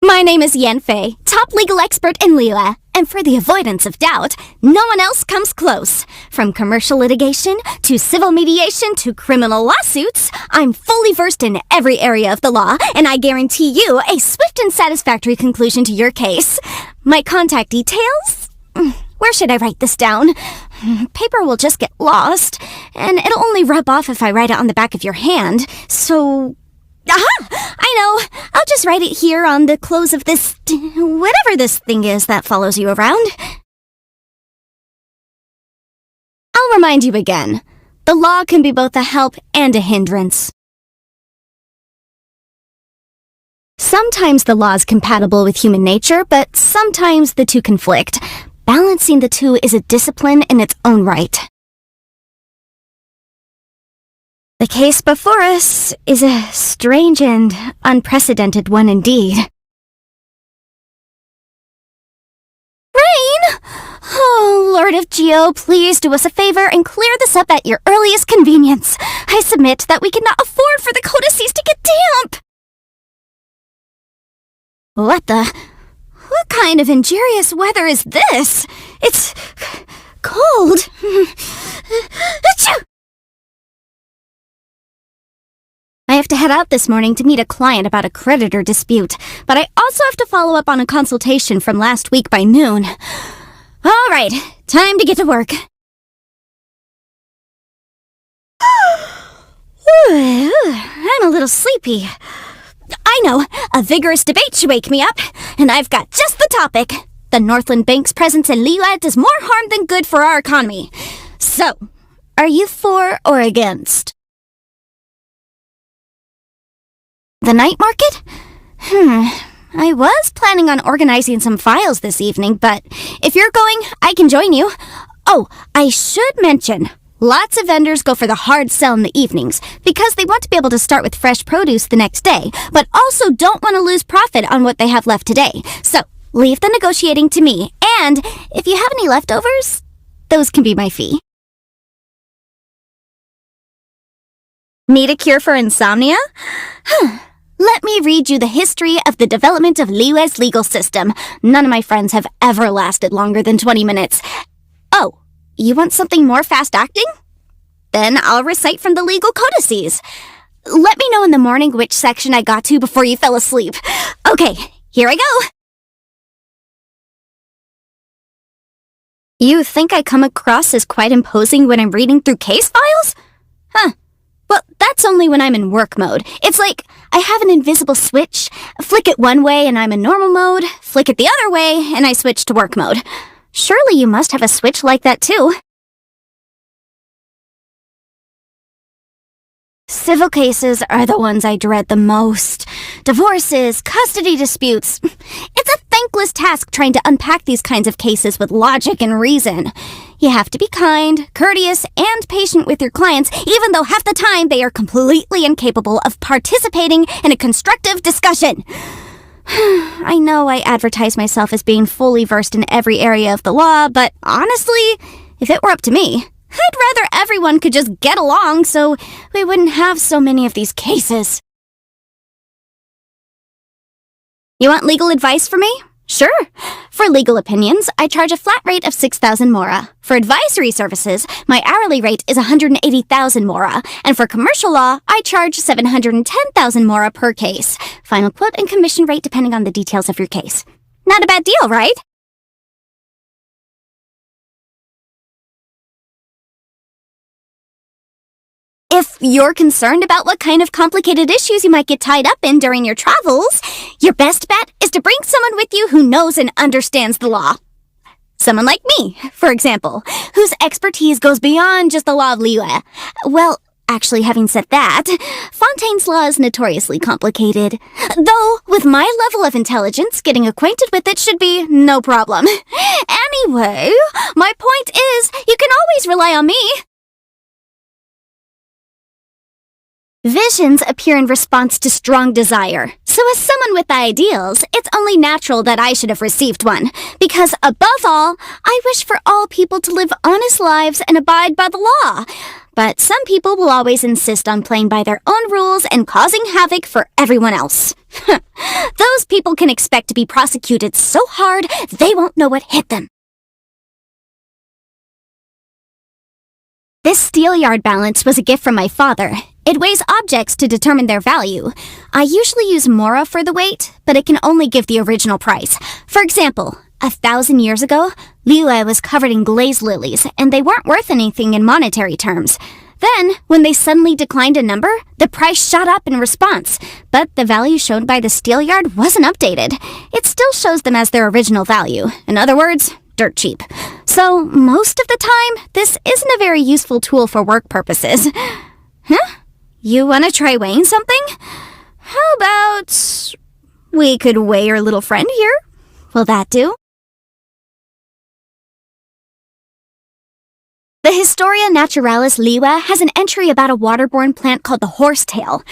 My name is Yanfei, top legal expert in Liyue, and for the avoidance of doubt, no one else comes close. From commercial litigation, to civil mediation, to criminal lawsuits, I'm fully versed in every area of the law, and I guarantee you a swift and satisfactory conclusion to your case. My contact details? Where should I write this down? Paper will just get lost, and it'll only rub off if I write it on the back of your hand, so... Aha! I know! I'll just write it here on the close of this... whatever this thing is that follows you around. I'll remind you again. The law can be both a help and a hindrance. Sometimes the law is compatible with human nature, but sometimes the two conflict. Balancing the two is a discipline in its own right. The case before us is a strange and unprecedented one indeed. Rain! Oh, Lord of Geo, please do us a favor and clear this up at your earliest convenience. I submit that we cannot afford for the codices to get damp. What kind of injurious weather is this? It's cold. Achoo! I have to head out this morning to meet a client about a creditor dispute, but I also have to follow up on a consultation from last week by noon. All right, time to get to work. I'm a little sleepy. I know, a vigorous debate should wake me up, and I've got just the topic. The Northland Bank's presence in Liyue does more harm than good for our economy. So, are you for or against? The night market? I was planning on organizing some files this evening, but if you're going, I can join you. Oh, I should mention, lots of vendors go for the hard sell in the evenings because they want to be able to start with fresh produce the next day, but also don't want to lose profit on what they have left today. So, leave the negotiating to me, and if you have any leftovers, those can be my fee. Need a cure for insomnia? Let me read you the history of the development of Liyue's legal system. None of my friends have ever lasted longer than 20 minutes. Oh, you want something more fast-acting? Then I'll recite from the legal codices. Let me know in the morning which section I got to before you fell asleep. Okay, here I go. You think I come across as quite imposing when I'm reading through case files? Well, that's only when I'm in work mode. It's like I have an invisible switch. Flick it one way and I'm in normal mode. Flick it the other way and I switch to work mode. Surely you must have a switch like that too. Civil cases are the ones I dread the most. Divorces, custody disputes. It's a thankless task trying to unpack these kinds of cases with logic and reason. You have to be kind, courteous, and patient with your clients, even though half the time they are completely incapable of participating in a constructive discussion. I know I advertise myself as being fully versed in every area of the law, but honestly, if it were up to me, I'd rather everyone could just get along so we wouldn't have so many of these cases. You want legal advice from me? Sure. For legal opinions, I charge a flat rate of 6,000 mora. For advisory services, my hourly rate is 180,000 mora. And for commercial law, I charge 710,000 mora per case. Final quote and commission rate depending on the details of your case. Not a bad deal, right? If you're concerned about what kind of complicated issues you might get tied up in during your travels, your best bet is to bring someone with you who knows and understands the law. Someone like me, for example, whose expertise goes beyond just the law of Liyue. Well, actually, having said that, Fontaine's law is notoriously complicated. Though, with my level of intelligence, getting acquainted with it should be no problem. Anyway, my point is, you can always rely on me. Visions appear in response to strong desire. So as someone with ideals, it's only natural that I should have received one. Because above all, I wish for all people to live honest lives and abide by the law. But some people will always insist on playing by their own rules and causing havoc for everyone else. Those people can expect to be prosecuted so hard they won't know what hit them. This steelyard balance was a gift from my father. It weighs objects to determine their value. I usually use Mora for the weight, but it can only give the original price. For example, 1,000 years ago, Liyue was covered in glaze lilies, and they weren't worth anything in monetary terms. Then, when they suddenly declined a number, the price shot up in response, but the value shown by the steelyard wasn't updated. It still shows them as their original value. In other words, dirt cheap. So, most of the time, this isn't a very useful tool for work purposes. Huh? You want to try weighing something? How about we could weigh your little friend here? Will that do? The Historia Naturalis Liyue has an entry about a waterborne plant called the horsetail.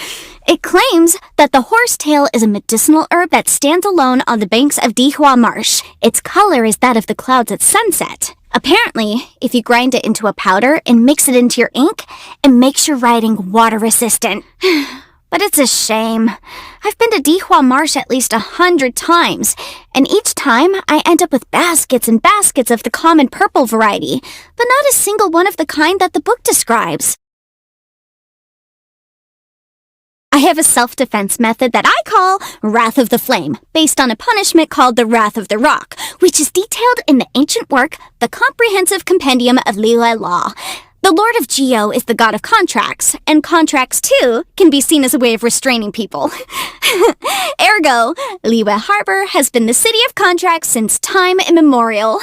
It claims that the horsetail is a medicinal herb that stands alone on the banks of Dihua Marsh. Its color is that of the clouds at sunset. Apparently, if you grind it into a powder and mix it into your ink, it makes your writing water-resistant. But it's a shame. I've been to Dihua Marsh at least 100 times, and each time I end up with baskets and baskets of the common purple variety, but not a single one of the kind that the book describes. I have a self-defense method that I call Wrath of the Flame, based on a punishment called the Wrath of the Rock, which is detailed in the ancient work, The Comprehensive Compendium of Liyue Law. The Lord of Geo is the god of contracts, and contracts, too, can be seen as a way of restraining people. Ergo, Liyue Harbor has been the city of contracts since time immemorial.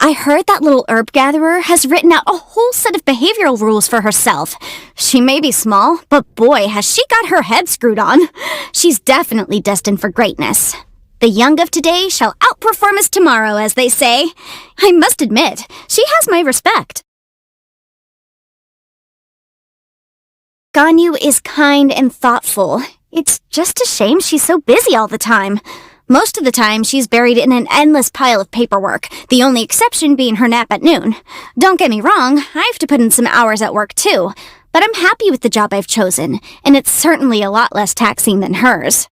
I heard that little herb gatherer has written out a whole set of behavioral rules for herself. She may be small, but boy, has she got her head screwed on. She's definitely destined for greatness. The young of today shall outperform us tomorrow, as they say. I must admit, she has my respect. Ganyu is kind and thoughtful. It's just a shame she's so busy all the time. Most of the time, she's buried in an endless pile of paperwork, the only exception being her nap at noon. Don't get me wrong, I have to put in some hours at work too, but I'm happy with the job I've chosen, and it's certainly a lot less taxing than hers.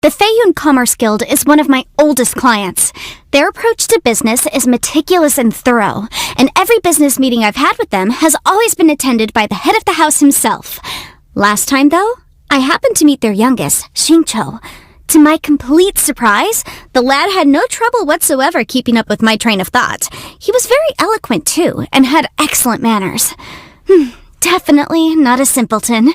The Feiyun Commerce Guild is one of my oldest clients. Their approach to business is meticulous and thorough, and every business meeting I've had with them has always been attended by the head of the house himself. Last time, though, I happened to meet their youngest, Xingqiu. To my complete surprise, the lad had no trouble whatsoever keeping up with my train of thought. He was very eloquent, too, and had excellent manners. Definitely not a simpleton.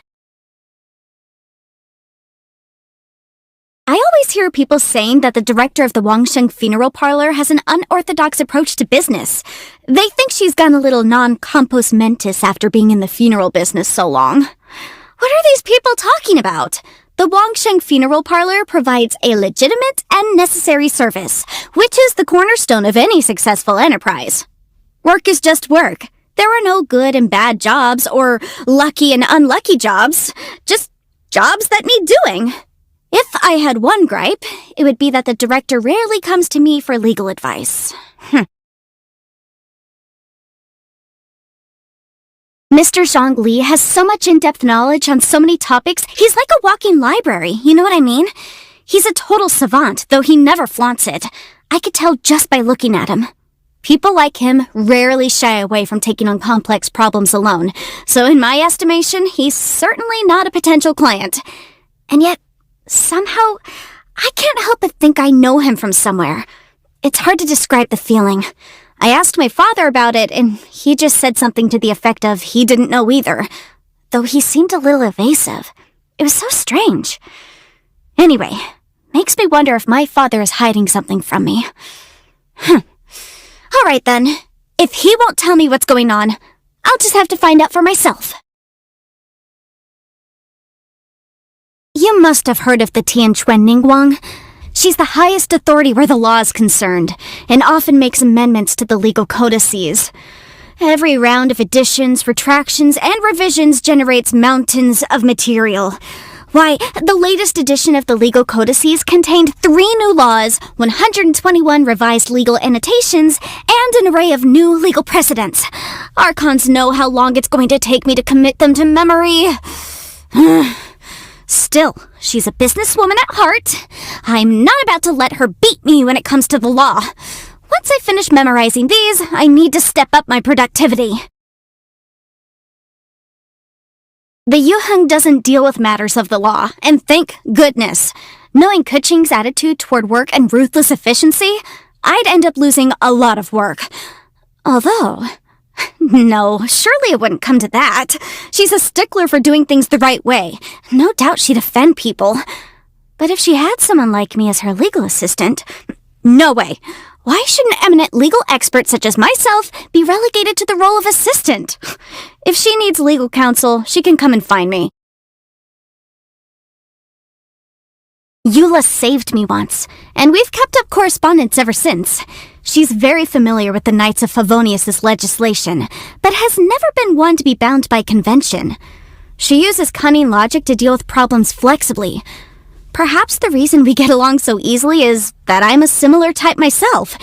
I always hear people saying that the director of the Wangsheng funeral parlor has an unorthodox approach to business. They think she's gone a little non-compos mentis after being in the funeral business so long. What are these people talking about? The Wangsheng funeral parlor provides a legitimate and necessary service, which is the cornerstone of any successful enterprise. Work is just work. There are no good and bad jobs or lucky and unlucky jobs, just jobs that need doing. If I had one gripe, it would be that the director rarely comes to me for legal advice. Mr. Zhongli has so much in-depth knowledge on so many topics, he's like a walking library, you know what I mean? He's a total savant, though he never flaunts it. I could tell just by looking at him. People like him rarely shy away from taking on complex problems alone, so in my estimation, he's certainly not a potential client. And yet, somehow, I can't help but think I know him from somewhere. It's hard to describe the feeling. I asked my father about it, and he just said something to the effect of he didn't know either, though he seemed a little evasive. It was so strange. Anyway, makes me wonder if my father is hiding something from me. All right then, if he won't tell me what's going on, I'll just have to find out for myself. You must have heard of the Tianquan Ningguang. She's the highest authority where the law is concerned, and often makes amendments to the legal codices. Every round of additions, retractions, and revisions generates mountains of material. Why, the latest edition of the legal codices contained 3 new laws, 121 revised legal annotations, and an array of new legal precedents. Archons know how long it's going to take me to commit them to memory. Still, she's a businesswoman at heart. I'm not about to let her beat me when it comes to the law. Once I finish memorizing these, I need to step up my productivity. The Yuheng doesn't deal with matters of the law, and thank goodness. Knowing Kuching's attitude toward work and ruthless efficiency, I'd end up losing a lot of work. Although, no, surely it wouldn't come to that. She's a stickler for doing things the right way. No doubt she'd offend people. But if she had someone like me as her legal assistant, no way. Why should an eminent legal expert such as myself be relegated to the role of assistant? If she needs legal counsel, she can come and find me. Eula saved me once, and we've kept up correspondence ever since. She's very familiar with the Knights of Favonius' legislation, but has never been one to be bound by convention. She uses cunning logic to deal with problems flexibly. Perhaps the reason we get along so easily is that I'm a similar type myself.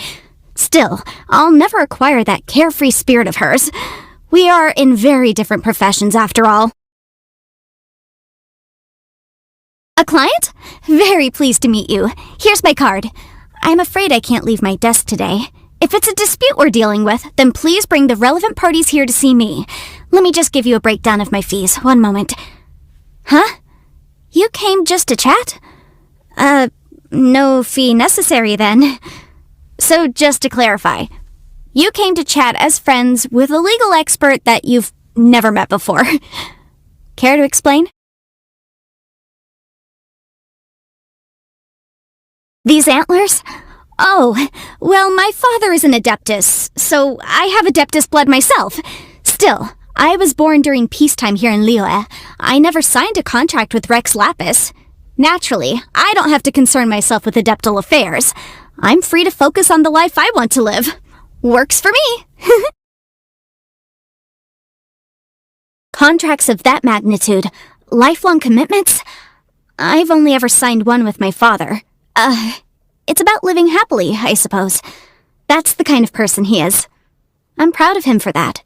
Still, I'll never acquire that carefree spirit of hers. We are in very different professions after all. A client? Very pleased to meet you. Here's my card. I'm afraid I can't leave my desk today. If it's a dispute we're dealing with, then please bring the relevant parties here to see me. Let me just give you a breakdown of my fees. One moment. Huh? You came just to chat? No fee necessary then. So just to clarify, you came to chat as friends with a legal expert that you've never met before. Care to explain? These antlers? Oh, well, my father is an Adeptus, so I have Adeptus blood myself. Still, I was born during peacetime here in Liyue. I never signed a contract with Rex Lapis. Naturally, I don't have to concern myself with Adeptal affairs. I'm free to focus on the life I want to live. Works for me. Contracts of that magnitude, lifelong commitments? I've only ever signed one with my father. It's about living happily, I suppose. That's the kind of person he is. I'm proud of him for that.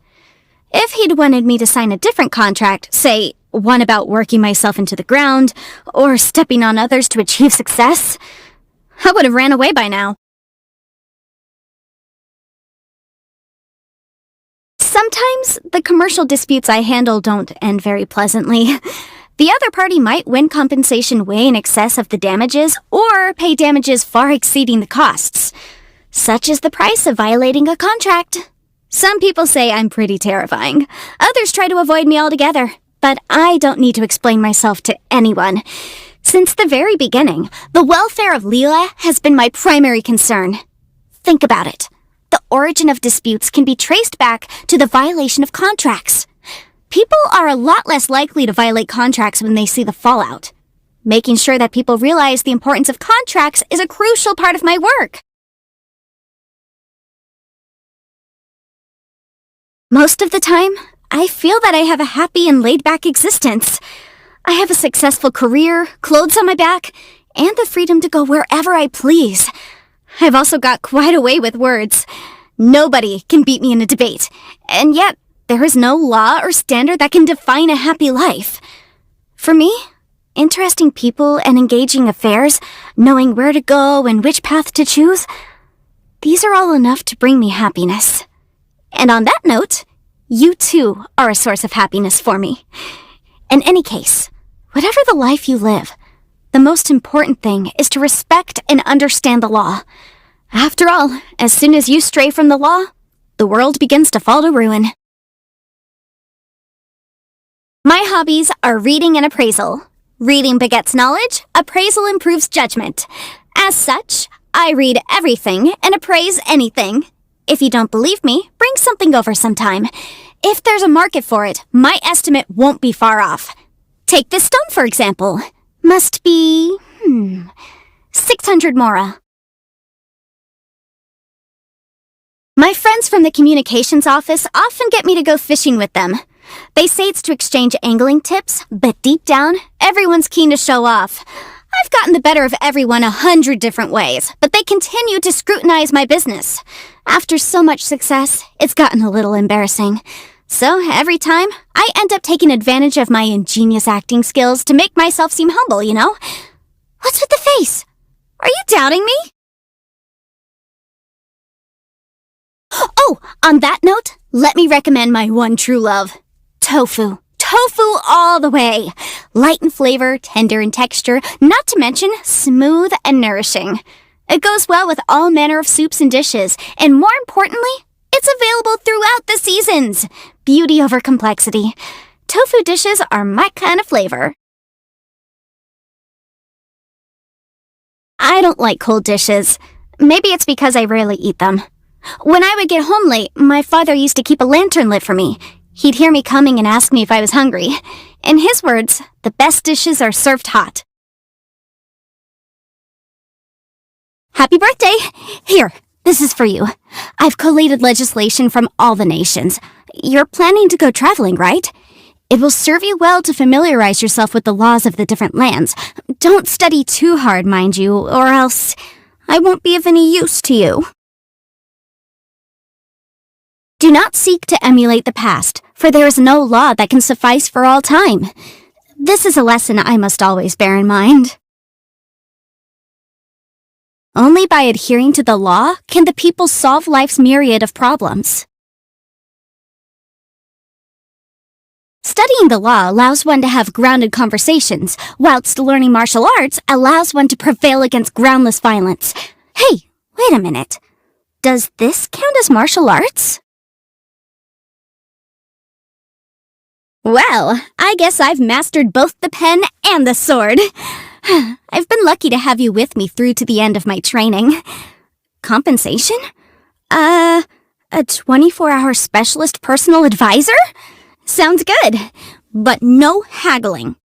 If he'd wanted me to sign a different contract, say, one about working myself into the ground, or stepping on others to achieve success, I would have ran away by now. Sometimes the commercial disputes I handle don't end very pleasantly. The other party might win compensation way in excess of the damages, or pay damages far exceeding the costs. Such is the price of violating a contract. Some people say I'm pretty terrifying. Others try to avoid me altogether. But I don't need to explain myself to anyone. Since the very beginning, the welfare of Liyue has been my primary concern. Think about it. The origin of disputes can be traced back to the violation of contracts. People are a lot less likely to violate contracts when they see the fallout. Making sure that people realize the importance of contracts is a crucial part of my work. Most of the time, I feel that I have a happy and laid-back existence. I have a successful career, clothes on my back, and the freedom to go wherever I please. I've also got quite a way with words. Nobody can beat me in a debate, and yet there is no law or standard that can define a happy life. For me, interesting people and engaging affairs, knowing where to go and which path to choose, these are all enough to bring me happiness. And on that note, you too are a source of happiness for me. In any case, whatever the life you live, the most important thing is to respect and understand the law. After all, as soon as you stray from the law, the world begins to fall to ruin. My hobbies are reading and appraisal. Reading begets knowledge, appraisal improves judgment. As such, I read everything and appraise anything. If you don't believe me, bring something over sometime. If there's a market for it, my estimate won't be far off. Take this stone, for example. Must be, 600 mora. My friends from the communications office often get me to go fishing with them. They say it's to exchange angling tips, but deep down, everyone's keen to show off. I've gotten the better of everyone 100 different ways, but they continue to scrutinize my business. After so much success, it's gotten a little embarrassing. So every time, I end up taking advantage of my ingenious acting skills to make myself seem humble, you know? What's with the face? Are you doubting me? Oh, on that note, let me recommend my one true love. Tofu. Tofu all the way. Light in flavor, tender in texture, not to mention smooth and nourishing. It goes well with all manner of soups and dishes, and more importantly, it's available throughout the seasons. Beauty over complexity. Tofu dishes are my kind of flavor. I don't like cold dishes. Maybe it's because I rarely eat them. When I would get home late, my father used to keep a lantern lit for me. He'd hear me coming and ask me if I was hungry. In his words, the best dishes are served hot. Happy birthday! Here, this is for you. I've collated legislation from all the nations. You're planning to go traveling, right? It will serve you well to familiarize yourself with the laws of the different lands. Don't study too hard, mind you, or else I won't be of any use to you. Do not seek to emulate the past, for there is no law that can suffice for all time. This is a lesson I must always bear in mind. Only by adhering to the law can the people solve life's myriad of problems. Studying the law allows one to have grounded conversations, whilst learning martial arts allows one to prevail against groundless violence. Hey, wait a minute. Does this count as martial arts? Well, I guess I've mastered both the pen and the sword. I've been lucky to have you with me through to the end of my training. Compensation? A 24-hour specialist personal advisor? Sounds good, but no haggling.